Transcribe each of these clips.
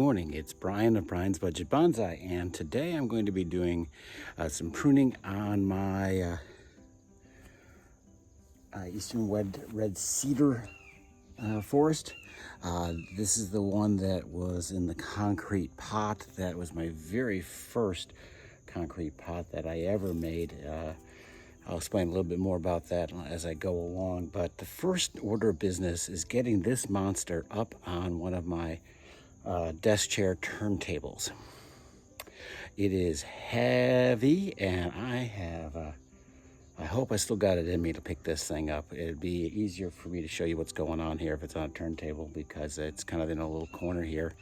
morning. It's Brian of Brian's Budget Bonsai, and today I'm going to be doing some pruning on my Eastern Red Cedar Forest. This is the one that was in the concrete pot. That was my very first concrete pot that I ever made. I'll explain a little bit more about that as I go along, but the first order of business is getting this monster up on one of my desk chair turntables. It is heavy, and I hope I still got it in me to pick this thing up. It'd be easier for me to show you what's going on here if it's on a turntable, because it's kind of in a little corner here,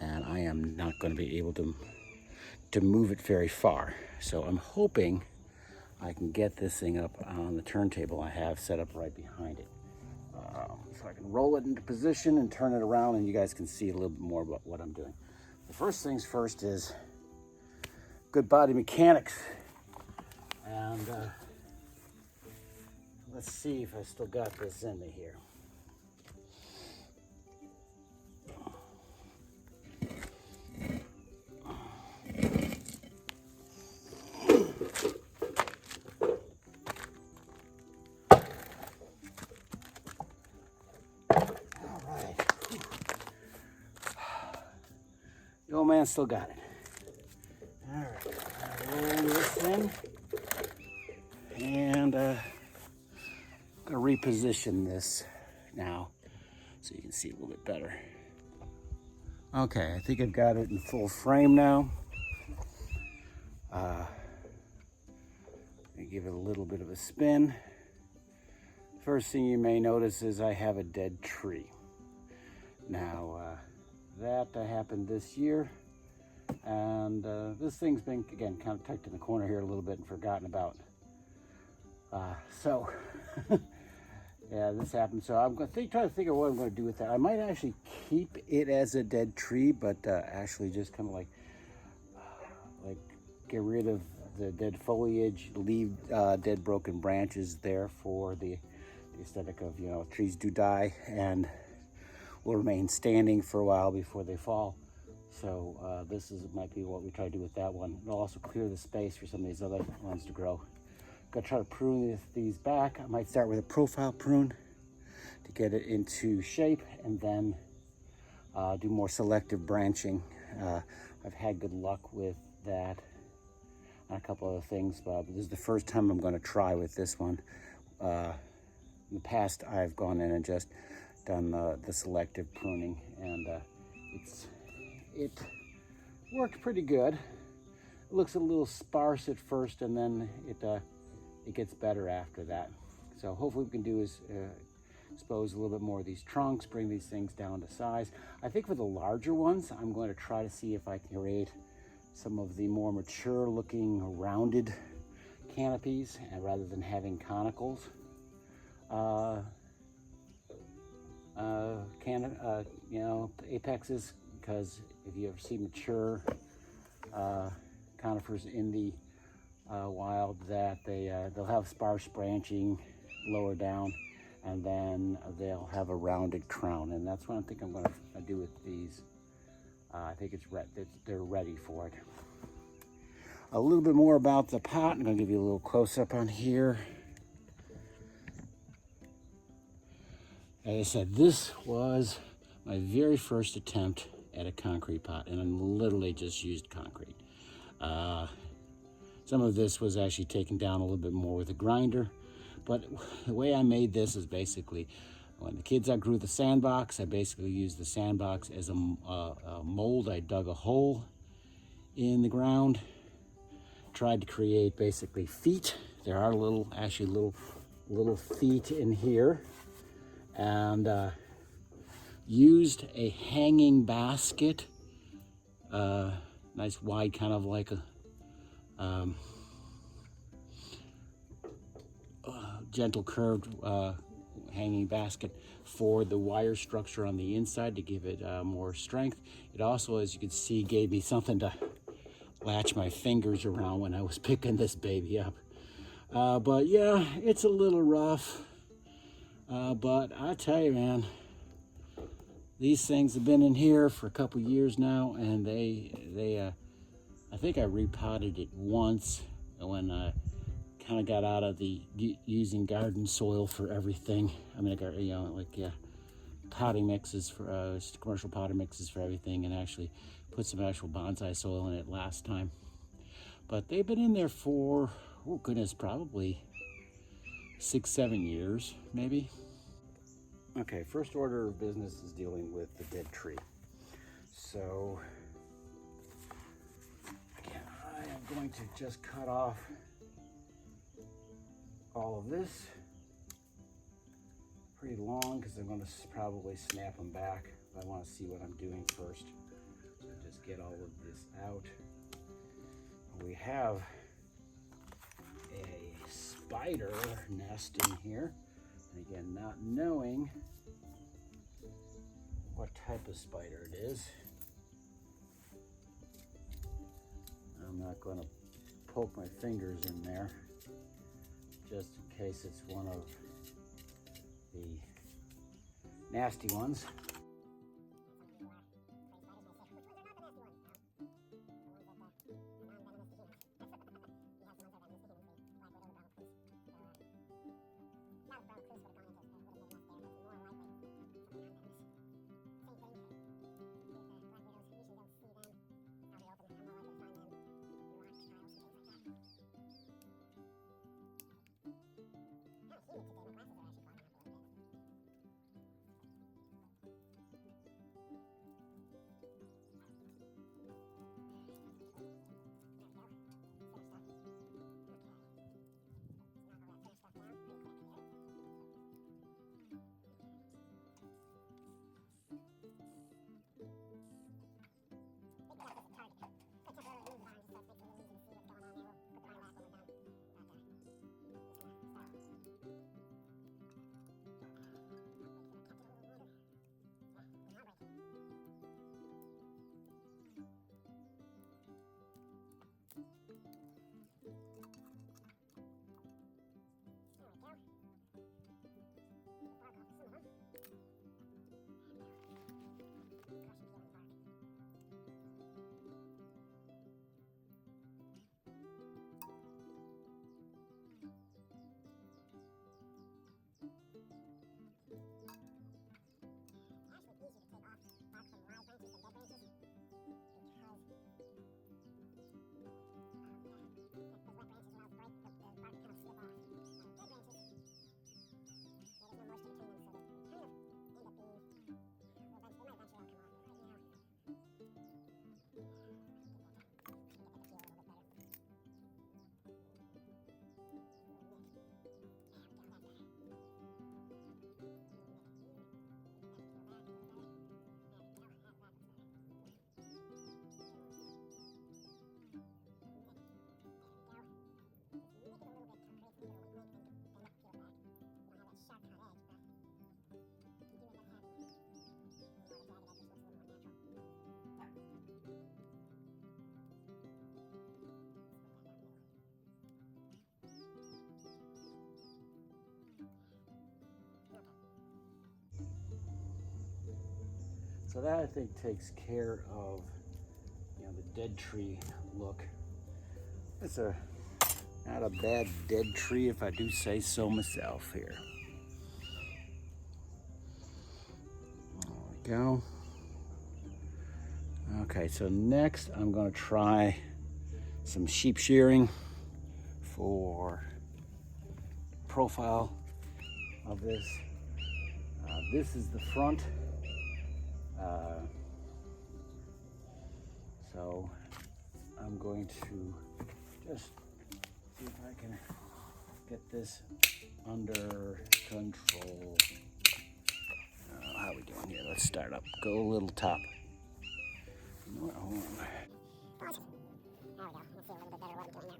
and I am not going to be able to move it very far. So I'm hoping I can get this thing up on the turntable I have set up right behind it. So I can roll it into position and turn it around, and you guys can see a little bit more about what I'm doing. The first things first is good body mechanics. And let's see if I still got this in me here. The old man still got it. All right, roll this in, and I'm gonna reposition this now so you can see a little bit better. Okay, I think I've got it in full frame now. I give it a little bit of a spin. First thing you may notice is I have a dead tree. Now, that happened this year, and this thing's been, again, kind of tucked in the corner here a little bit and forgotten about. Yeah, this happened. So I'm going to try to figure out what I'm going to do with that. I might actually keep it as a dead tree, but actually just kind of like get rid of the dead foliage, leave dead broken branches there for the aesthetic of, you know, trees do die and will remain standing for a while before they fall. So might be what we try to do with that one. It'll also clear the space for some of these other ones to grow. Gonna try to prune these back. I might start with a profile prune to get it into shape, and then do more selective branching. I've had good luck with that on a couple other things, but this is the first time I'm going to try with this one. In the past, I've gone in and just done the selective pruning, and it worked pretty good. It looks a little sparse at first, and then it gets better after that. So hopefully what we can do is expose a little bit more of these trunks, bring these things down to size. I think for the larger ones, I'm going to try to see if I can create some of the more mature looking rounded canopies, and rather than having conicals. You know, apexes, because if you ever see mature conifers in the wild, that they'll have sparse branching lower down, and then they'll have a rounded crown, and that's what I think I'm going to do with these. I think they're ready for it. A little bit more about the pot. I'm going to give you a little close-up on here. As I said, this was my very first attempt at a concrete pot, and I literally just used concrete. Some of this was actually taken down a little bit more with a grinder, but the way I made this is basically, when the kids outgrew the sandbox, I basically used the sandbox as a mold. I dug a hole in the ground, tried to create basically feet. There are little feet in here, and used a hanging basket, nice wide, kind of like a gentle curved hanging basket for the wire structure on the inside to give it more strength. It also, as you can see, gave me something to latch my fingers around when I was picking this baby up. But yeah, it's a little rough, but I tell you, man, these things have been in here for a couple years now, and I think I repotted it once when I kind of got out of the using garden soil for everything. I mean, potting mixes for commercial potting mixes for everything, and actually put some actual bonsai soil in it last time. But they've been in there for, oh goodness, probably 6-7 years, maybe. Okay, first order of business is dealing with the dead tree. So again, I am going to just cut off all of this pretty long because I'm going to probably snap them back. I want to see what I'm doing first. So just get all of this out. We have a spider nest in here. And again, not knowing what type of spider it is, I'm not going to poke my fingers in there just in case it's one of the nasty ones. So that, I think, takes care of, the dead tree look. It's not a bad dead tree, if I do say so myself here. There we go. Okay, so next I'm going to try some sheep shearing for profile of this. This is the front. So I'm going to just see if I can get this under control. How are we doing here? Let's start up. Go a little top. You know what? Hold on. There we go. Let's see a little bit better what I'm doing there.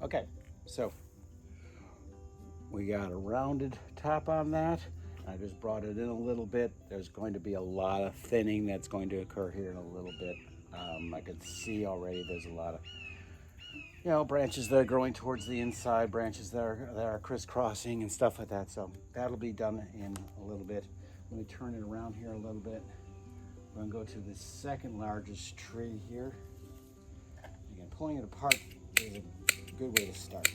Okay, so we got a rounded top on that. I just brought it in a little bit. There's going to be a lot of thinning that's going to occur here in a little bit. I can see already there's a lot of, branches that are growing towards the inside, branches that are crisscrossing and stuff like that. So that'll be done in a little bit. Let me turn it around here a little bit. We're gonna go to the second largest tree here. Again, pulling it apart is a good way to start.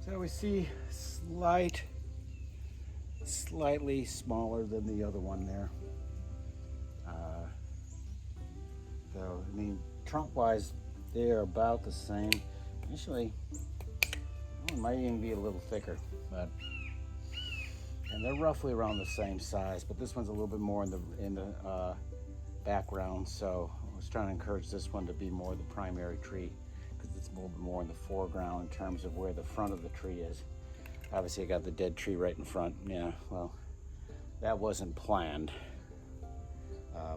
So we see slightly smaller than the other one there. So, I mean, trunk-wise, they are about the same. Actually, one might even be a little thicker, and they're roughly around the same size. But this one's a little bit more in the background. So I was trying to encourage this one to be more the primary tree, because it's a little bit more in the foreground in terms of where the front of the tree is. Obviously, I got the dead tree right in front. Yeah, well, that wasn't planned,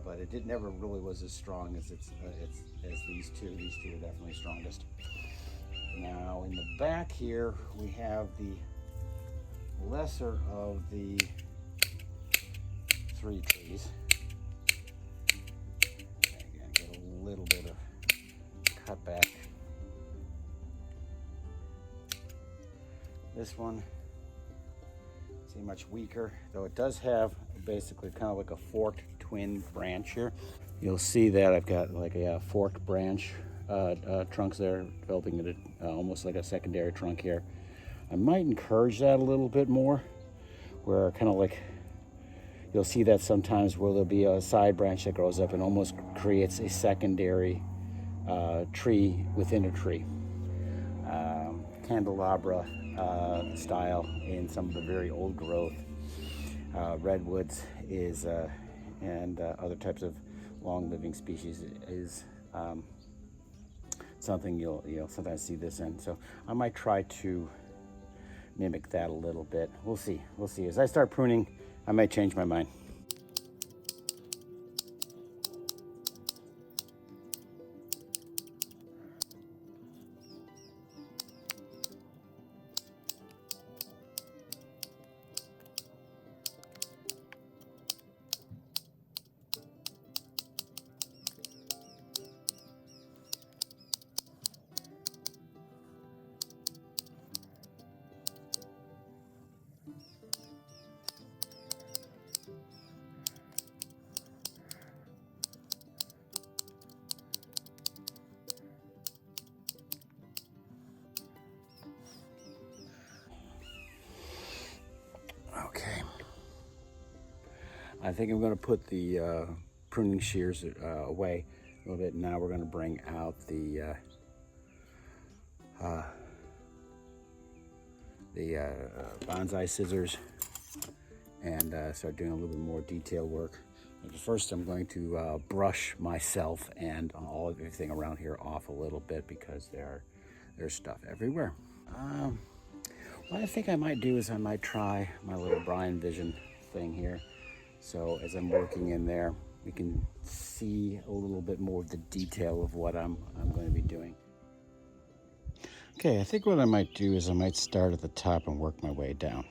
but it never really was as strong as these two. These two are definitely strongest. Now, in the back here, we have the lesser of the three trees. Again, get a little bit of cut back. This one, see, much weaker, though it does have basically kind of like a forked twin branch here. You'll see that I've got like a forked branch trunks there, developing it almost like a secondary trunk here. I might encourage that a little bit more, where kind of like you'll see that sometimes where there'll be a side branch that grows up and almost creates a secondary tree within a tree. Candelabra style in some of the very old growth. Redwoods is and other types of long living species is something you'll sometimes see this in. So I might try to mimic that a little bit. We'll see. As I start pruning, I might change my mind. Okay. I think I'm going to put the pruning shears away a little bit. Now we're going to bring out the bonsai scissors and start doing a little bit more detail work. But first, I'm going to brush myself and everything around here off a little bit, because there's stuff everywhere. What I think I might do is I might try my little Brian Vision thing here. So as I'm working in there, we can see a little bit more of the detail of what I'm going to be doing. Okay, I think what I might do is I might start at the top and work my way down.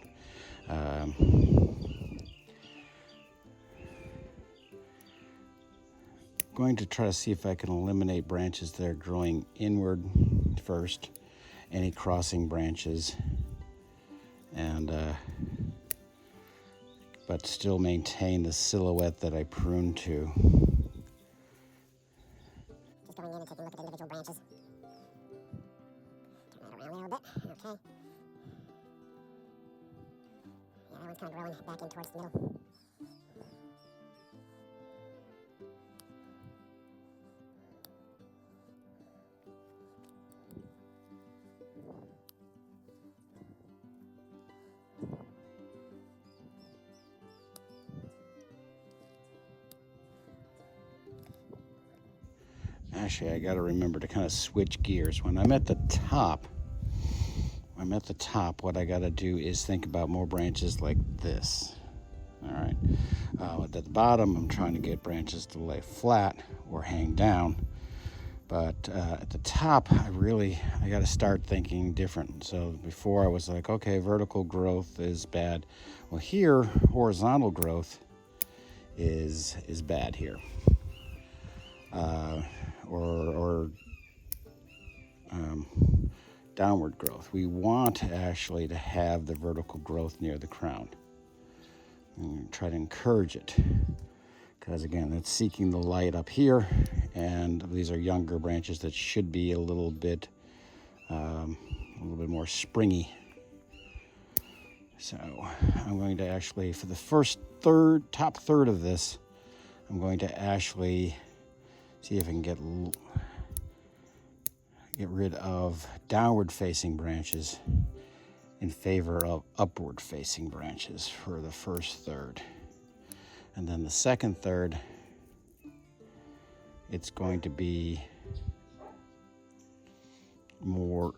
Going to try to see if I can eliminate branches that are growing inward first, any crossing branches, and but still maintain the silhouette that I pruned to. Just going in and taking a look at individual branches. Turn that around there a little bit. Okay. Yeah, that one's kind of growing back in towards the middle. Actually, I got to remember to kind of switch gears. When I'm at the top, what I got to do is think about more branches like this. All right. At the bottom, I'm trying to get branches to lay flat or hang down. But at the top, I got to start thinking different. So before I was like, okay, vertical growth is bad. Well, here, horizontal growth is bad here. Or downward growth. We want actually to have the vertical growth near the crown. And try to encourage it, because again, it's seeking the light up here, and these are younger branches that should be a little bit more springy. So I'm going to actually, for the first top third of this, I'm going to actually see if I can get rid of downward facing branches in favor of upward facing branches for the first third. And then the second third, it's going to be more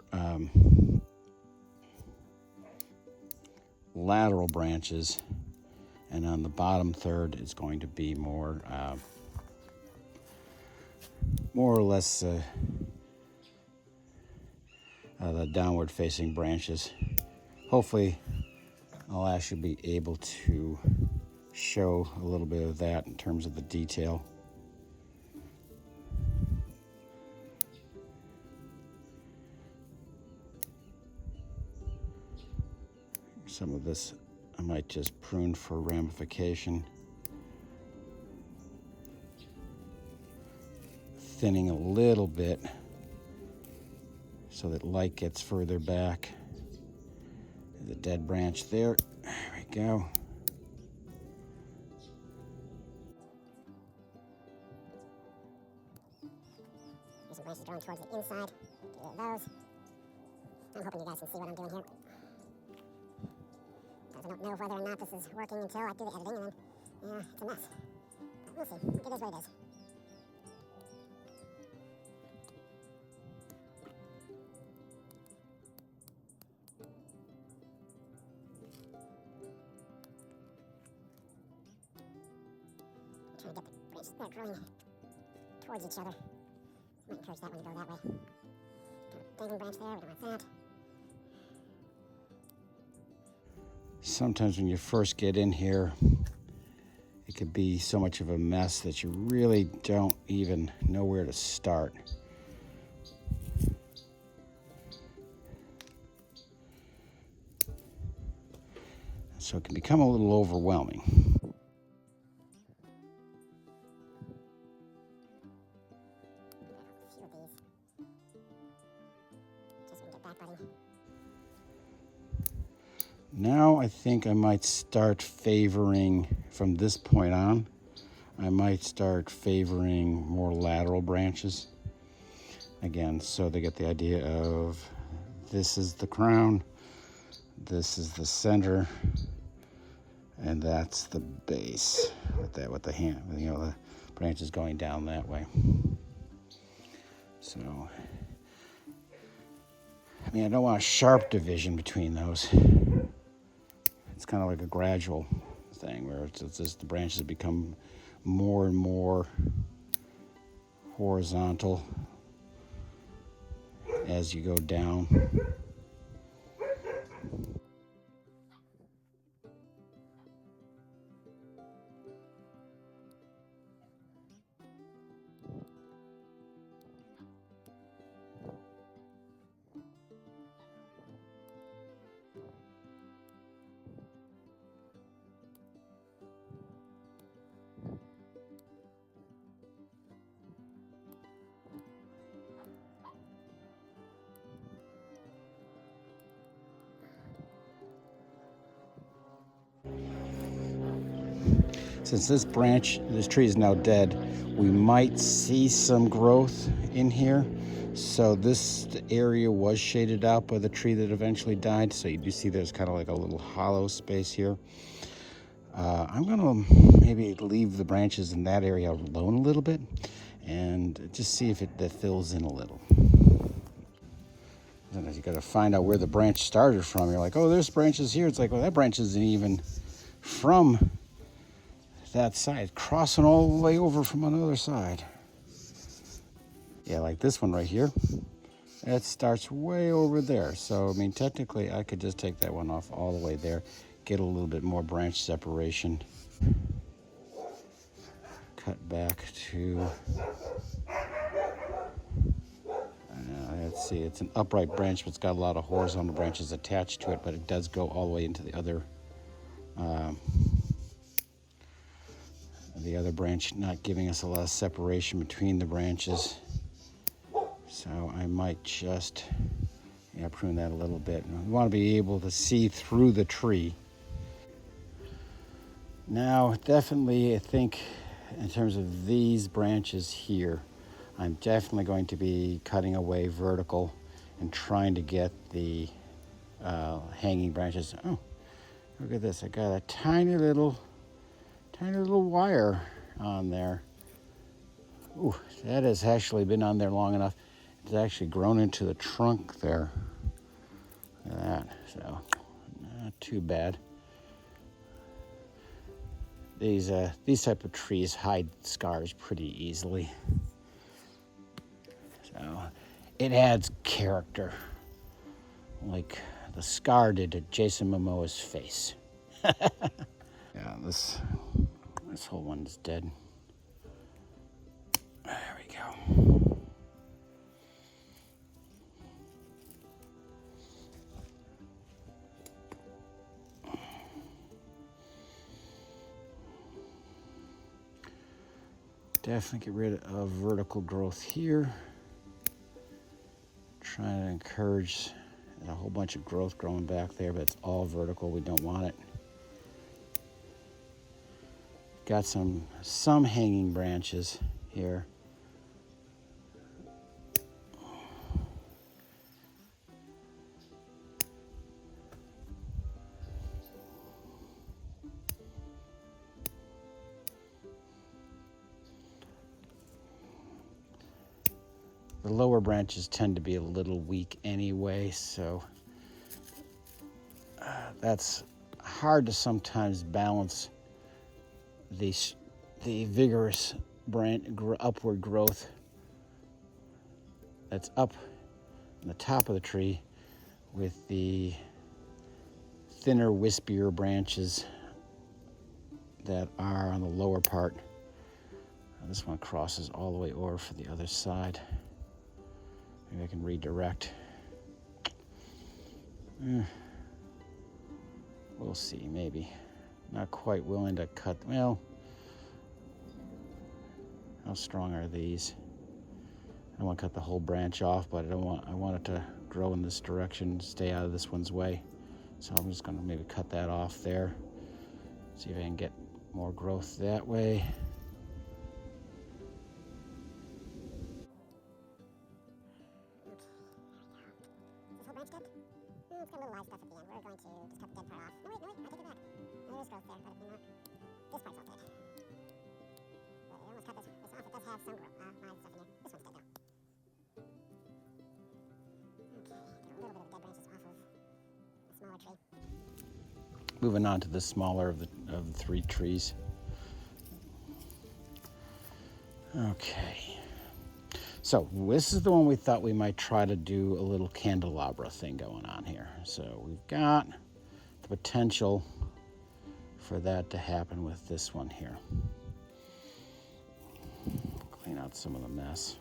lateral branches, and on the bottom third, it's going to be more or less the downward facing branches. Hopefully I'll actually be able to show a little bit of that in terms of the detail. Some of this I might just prune for ramification. Thinning a little bit so that light gets further back. There's a dead branch there. There we go. There's some branches growing towards the inside. Get rid of those. I'm hoping you guys can see what I'm doing here. Because I don't know whether or not this is working until I do the editing, and then, yeah, it's a mess. But we'll see. It is what it is. Trying to get the branches that are growing towards each other. Might encourage that one to go that way. Got a dangling branch there, we don't want that. Sometimes when you first get in here, it could be so much of a mess that you really don't even know where to start. So it can become a little overwhelming. Now I think I might start favoring, from this point on, I might start favoring more lateral branches. Again, so they get the idea of this is the crown, this is the center, and that's the base with the hand, the branches going down that way. So, I mean, I don't want a sharp division between those. It's kind of like a gradual thing where it's just the branches become more and more horizontal, as you go down. Since this tree is now dead, we might see some growth in here. So this area was shaded out by the tree that eventually died. So you do see there's kind of like a little hollow space here. I'm gonna maybe leave the branches in that area alone a little bit and just see if that fills in a little. Sometimes you gotta find out where the branch started from. You're like, oh, there's branches here. It's like, well, that branch isn't even from that side, crossing all the way over from another side. Yeah, like this one right here. It starts way over there. So, I mean, technically, I could just take that one off all the way there, get a little bit more branch separation. Cut back to, let's see, it's an upright branch, but it's got a lot of horizontal branches attached to it, but it does go all the way into the other branch, not giving us a lot of separation between the branches. So I might just prune that a little bit. We want to be able to see through the tree. Now, definitely, I think in terms of these branches here, I'm definitely going to be cutting away vertical and trying to get the hanging branches. Oh, look at this. I got a tiny little wire on there. Ooh, that has actually been on there long enough. It's actually grown into the trunk there. Look at that. So, not too bad. These type of trees hide scars pretty easily. So, it adds character, like the scar did to Jason Momoa's face. Yeah, this whole one's dead. There we go. Definitely get rid of vertical growth here. Trying to encourage a whole bunch of growth growing back there, but it's all vertical. We don't want it. Got some hanging branches here. The lower branches tend to be a little weak anyway, so that's hard to sometimes balance the vigorous upward growth that's up on the top of the tree with the thinner, wispier branches that are on the lower part. This one crosses all the way over for the other side. Maybe I can redirect. We'll see, maybe. Not quite willing to cut. Well, how strong are these? I want to cut the whole branch off, but I want it to grow in this direction, stay out of this one's way. So I'm just going to maybe cut that off there. See if I can get more growth that way. It's got a little live stuff at the end. We're going to just cut the dead part off. No, wait, I take it back. There is growth there, but not. This part's all dead. But I almost cut this off. It does have some live stuff in here. This one's dead though. Okay, get a little bit of dead branches off of the smaller tree. Moving on to the smaller of the three trees. Okay. So this is the one we thought we might try to do a little candelabra thing going on here. So we've got the potential for that to happen with this one here. Clean out some of the mess.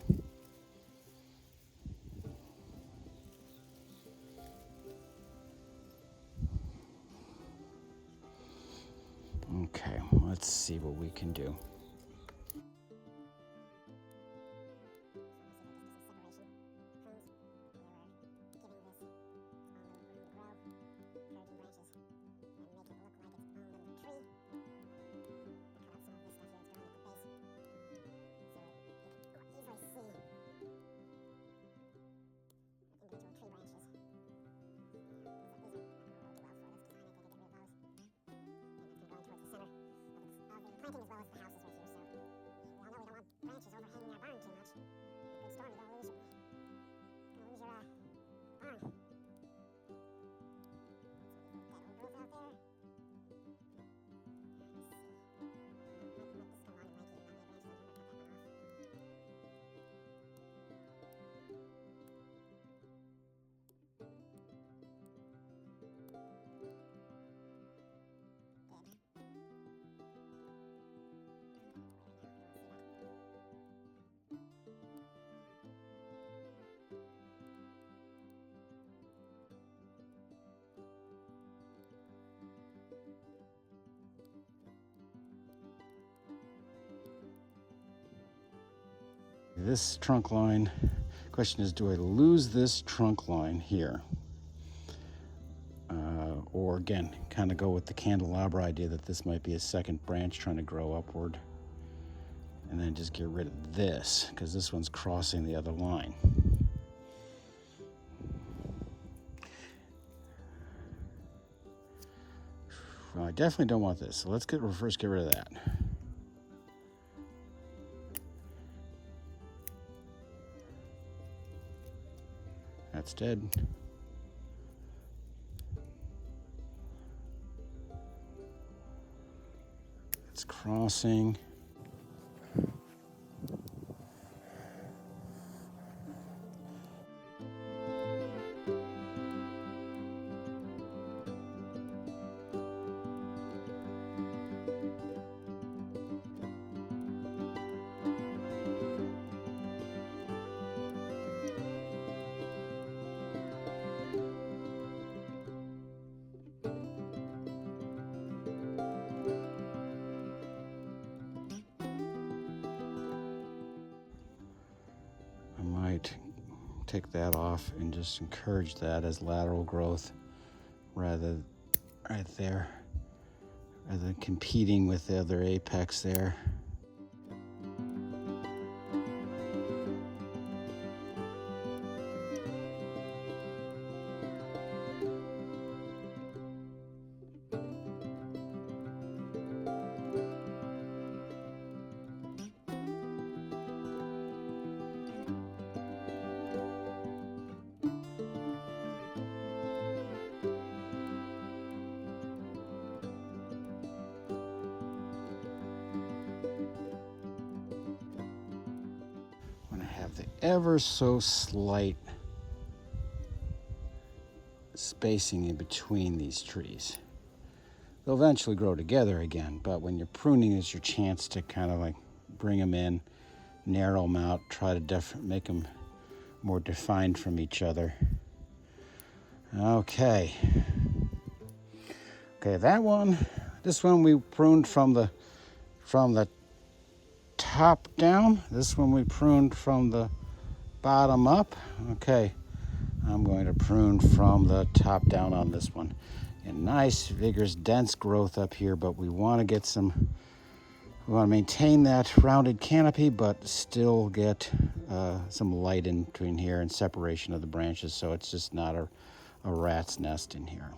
Okay, let's see what we can do. Planting as well as the houses right here, so we all know we don't want branches overhanging our barn too much. A big storm, you're gonna lose your barn. That old growth out there. Let's see. Might just come along and lanky and not any branches on here. I'm gonna cut that one off. This trunk line, question is, do I lose this trunk line here? Or again, kind of go with the candelabra idea that this might be a second branch trying to grow upward. And then just get rid of this, because this one's crossing the other line. Well, I definitely don't want this, so let's first get rid of that. That's dead. It's crossing. Take that off and just encourage that as lateral growth rather right there, rather than competing with the other apex there. The ever so slight spacing in between these trees. They'll eventually grow together again, but when you're pruning, is your chance to kind of like bring them in, narrow them out, try to make them more defined from each other. Okay, that one, this one we pruned from the top down. This one we pruned from the bottom up. Okay, I'm going to prune from the top down on this one. And nice, vigorous, dense growth up here, but we want to maintain that rounded canopy, but still get some light in between here and separation of the branches, so it's just not a rat's nest in here.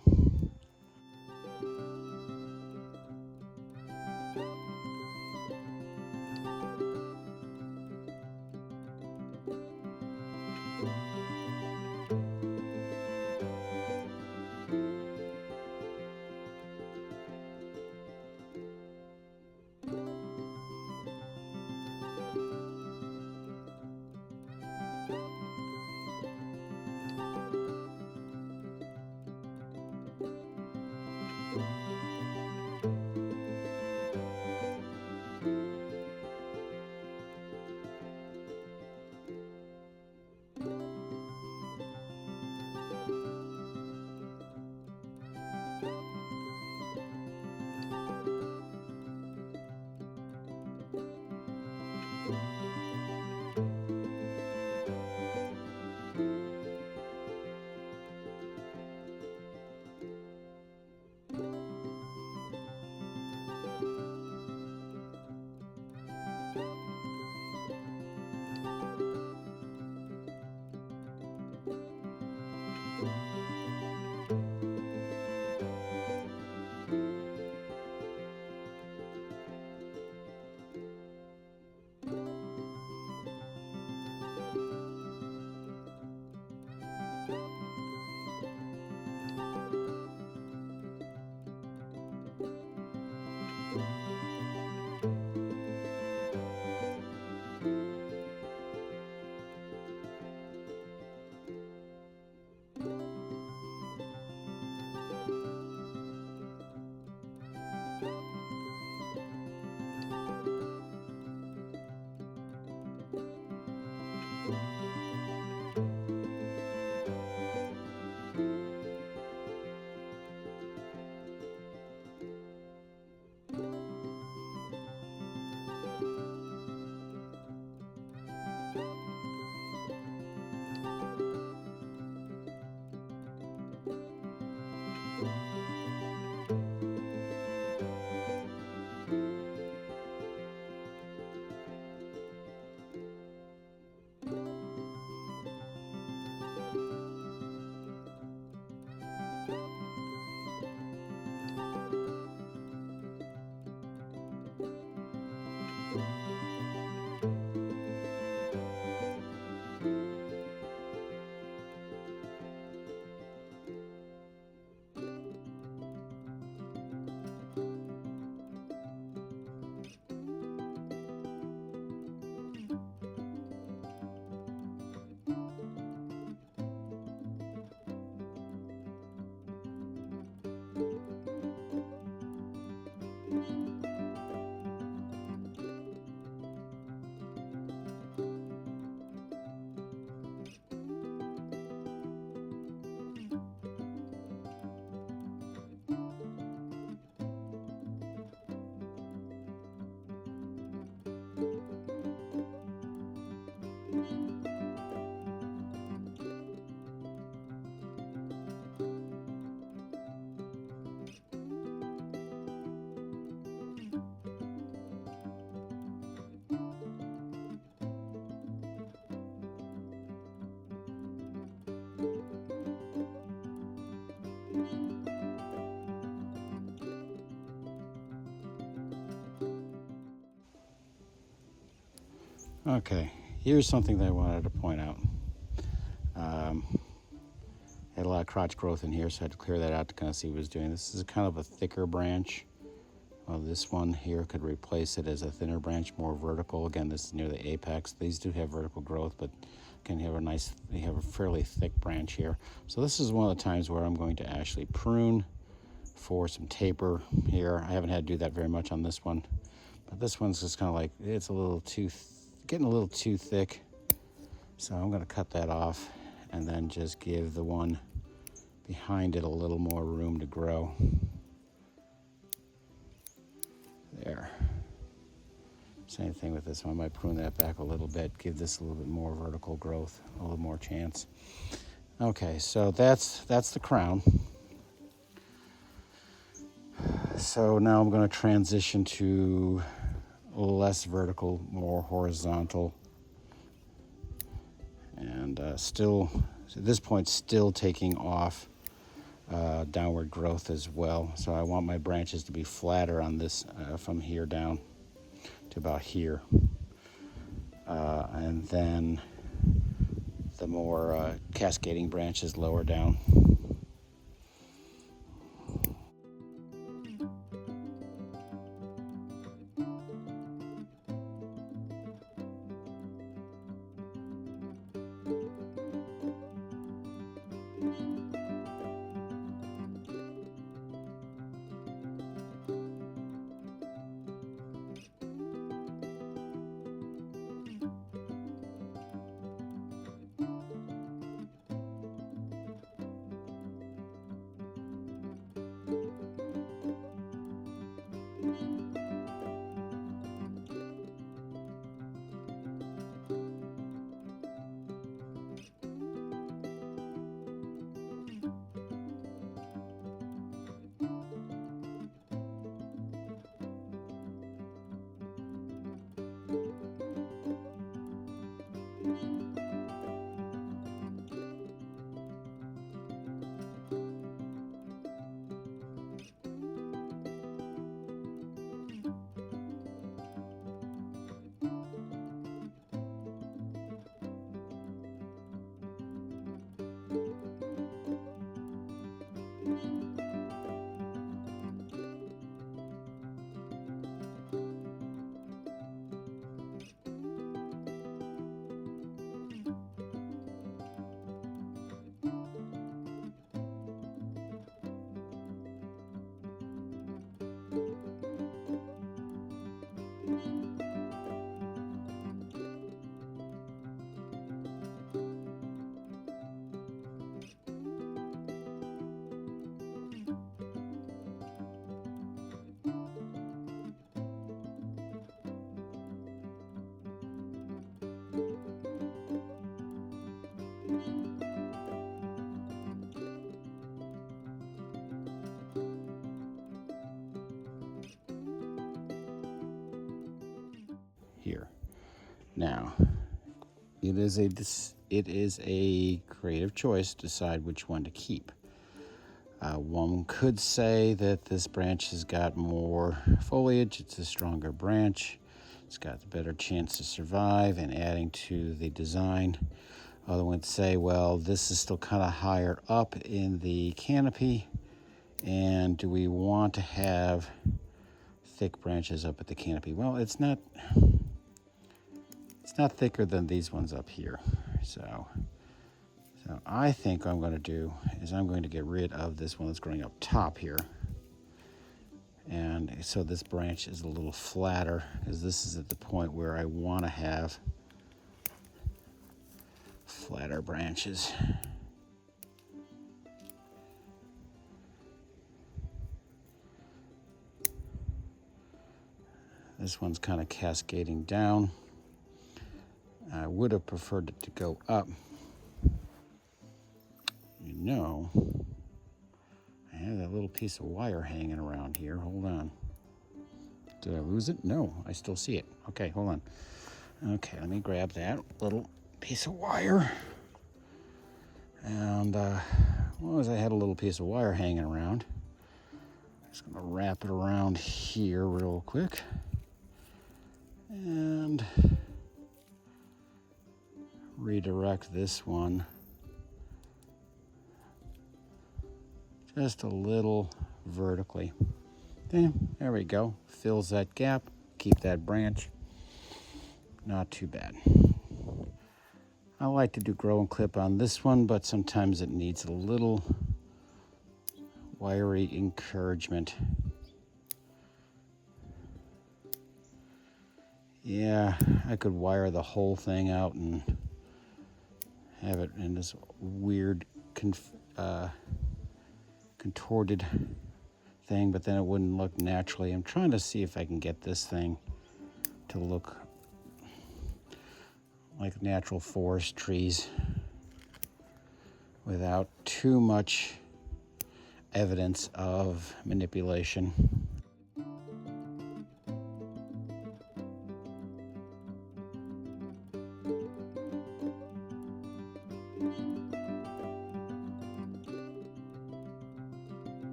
Okay, here's something that I wanted to point out. Had a lot of crotch growth in here, so I had to clear that out to kind of see what it was doing. This is kind of a thicker branch. Well, this one here could replace it as a thinner branch, more vertical. Again, this is near the apex. These do have vertical growth, but can have they have a fairly thick branch here. So this is one of the times where I'm going to actually prune for some taper here. I haven't had to do that very much on this one, but this one's just kind of like, it's a little too, getting a little too thick. So I'm going to cut that off and then just give the one behind it a little more room to grow. There. Same thing with this one. I might prune that back a little bit, give this a little bit more vertical growth, a little more chance. Okay, so that's the crown. So now I'm going to transition to less vertical, more horizontal. And still, at this point, still taking off downward growth as well. So I want my branches to be flatter on this from here down to about here. And then the more cascading branches lower down. Here. Now, it is a creative choice to decide which one to keep. One could say that this branch has got more foliage, it's a stronger branch, it's got a better chance to survive and adding to the design. Other ones say, well, this is still kind of higher up in the canopy, and do we want to have thick branches up at the canopy? Well, it's not thicker than these ones up here. So I think what I'm going to do is I'm going to get rid of this one that's growing up top here. And so this branch is a little flatter, because this is at the point where I want to have flatter branches. This one's kind of cascading down. would have preferred it to go up. You know, I have that little piece of wire hanging around here. Hold on. Did I lose it? No, I still see it. Okay, hold on. Okay, let me grab that little piece of wire. And as long as I had a little piece of wire hanging around, I'm just going to wrap it around here real quick. And redirect this one just a little vertically. Okay, there we go. Fills that gap. Keep that branch. Not too bad. I like to do grow and clip on this one, but sometimes it needs a little wiry encouragement. Yeah, I could wire the whole thing out and have it in this weird contorted thing, but then it wouldn't look naturally. I'm trying to see if I can get this thing to look like natural forest trees without too much evidence of manipulation.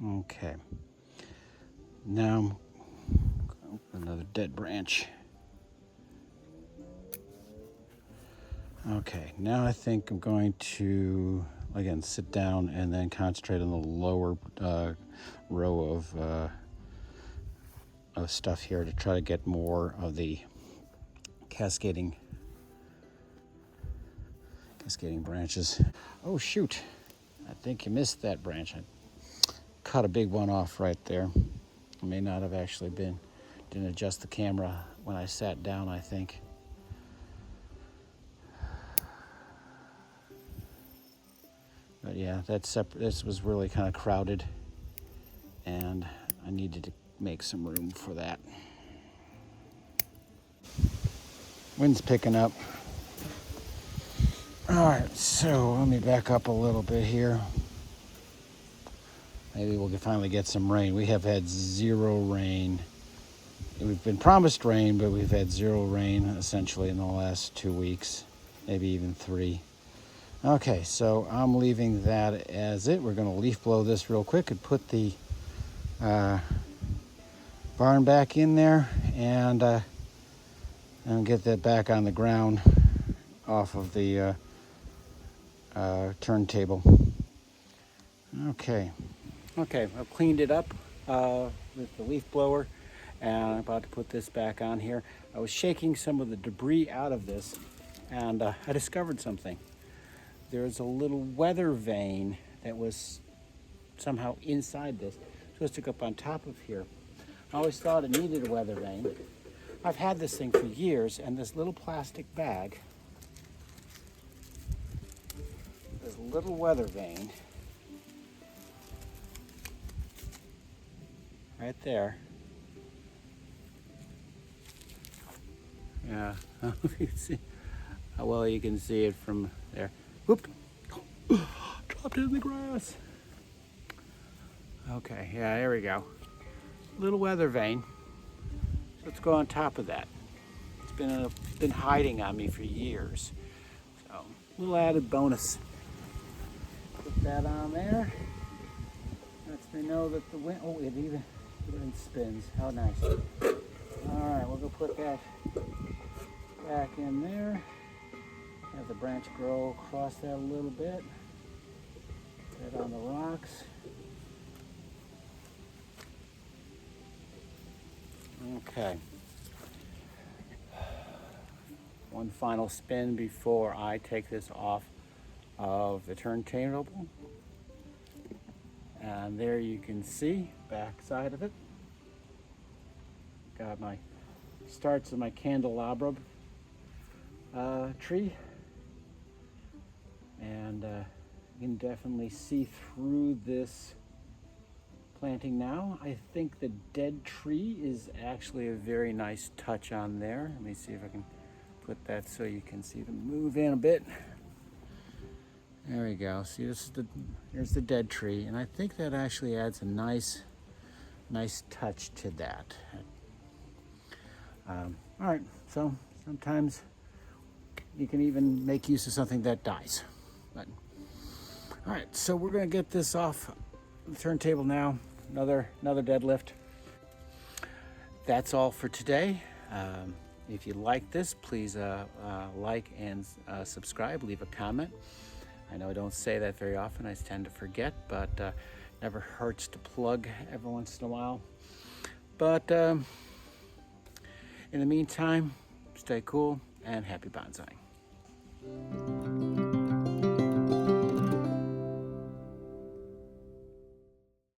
Okay, now another dead branch. Okay, now I think I'm going to, again, sit down and then concentrate on the lower row of stuff here to try to get more of the cascading branches. Oh shoot, I think you missed that branch. I cut a big one off right there. It may not have actually been, didn't adjust the camera when I sat down, I think. But yeah, this was really kind of crowded, and I needed to make some room for that. Wind's picking up. All right, so let me back up a little bit here. Maybe we'll finally get some rain. We have had zero rain. We've been promised rain, but we've had zero rain essentially in the last 2 weeks, maybe even 3. Okay, so I'm leaving that as it. We're going to leaf blow this real quick and put the barn back in there and get that back on the ground off of the turntable. Okay, I've cleaned it up with the leaf blower, and I'm about to put this back on here. I was shaking some of the debris out of this, and I discovered something. There's a little weather vane that was somehow inside this. Supposed to go up on top of here. I always thought it needed a weather vane. I've had this thing for years, and this little plastic bag, this little weather vane, right there. Yeah, you can see how well you can see it from there. Whoop! Dropped it in the grass. Okay, yeah, there we go. Little weather vane. So let's go on top of that. It's been hiding on me for years. So, little added bonus. Put that on there. Lets me know that the wind. Oh, it even spins. How nice. All right, we'll go put that back in there. Have the branch grow across that a little bit. Put it on the rocks. Okay. One final spin before I take this off of the turntable. And there you can see back side of it. Got my starts of my candelabra tree. And you can definitely see through this planting now. I think the dead tree is actually a very nice touch on there. Let me see if I can put that so you can see them move in a bit. There we go. See, here's the dead tree, and I think that actually adds a nice touch to that. All right, so sometimes you can even make use of something that dies. But all right, so we're gonna get this off the turntable now. Another deadlift. That's all for today. If you like this, please like and subscribe. Leave a comment. I know I don't say that very often. I tend to forget, but never hurts to plug every once in a while. But in the meantime, stay cool and happy bonsai.